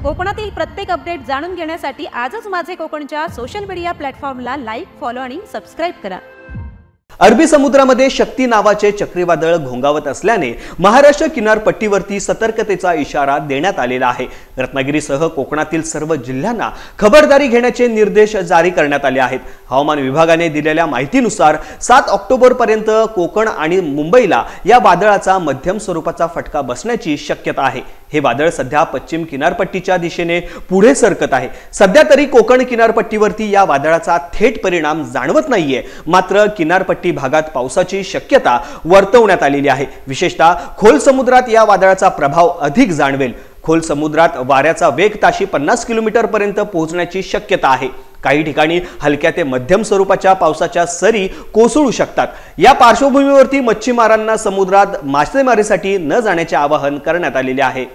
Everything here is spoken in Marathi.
कोकणातील प्रत्येक अपडेट जाणून घेण्यासाठी आजच माझे कोकणच्या सोशल मीडिया प्लॅटफॉर्मला लाईक, फॉलो आणि सबस्क्राइब करा। अरबी समुद्रामध्ये शक्ती नावाचे चक्रीवादळ घोंगावत असल्याने महाराष्ट्र किनारपट्टीवरती सतर्कतेचा इशारा देण्यात आलेला आहे। रत्नागिरीसह कोकणातील सर्व जिल्ह्यांना खबरदारी घेण्याचे निर्देश जारी करण्यात आले आहेत। हवामान विभागाने दिलेल्या माहितीनुसार 7 ऑक्टोबर पर्यंत कोकण आणि मुंबईला या वादळाचा मध्यम स्वरूपाचा फटका बसण्याची शक्यता आहे। हे वादळ सध्या पश्चिम किनारपट्टीच्या दिशेने पुढे सरकत आहे। सध्या तरी कोकण किनारपट्टीवरती या वादळाचा थेट परिणाम जाणवत नाहीये, मात्र किनारपट्टी भागात पावसाची शक्यता वर्तवण्यात आलेली आहे। विशेषतः खोल समुद्रात या वादळाचा प्रभाव अधिक जाणवेल। खोल समुद्रात वाऱ्याचा वेग ताशी 50 किलोमीटर पर्यंत पोहोचण्याची शक्यता आहे। काही ठिकाणी हलक्या ते मध्यम स्वरूपाच्या पावसाच्या सरी कोसळू शकतात। या पार्श्वभूमीवरती मच्छीमारांना समुद्रात मासेमारीसाठी न जाण्याचे आवाहन करण्यात आलेले आहे।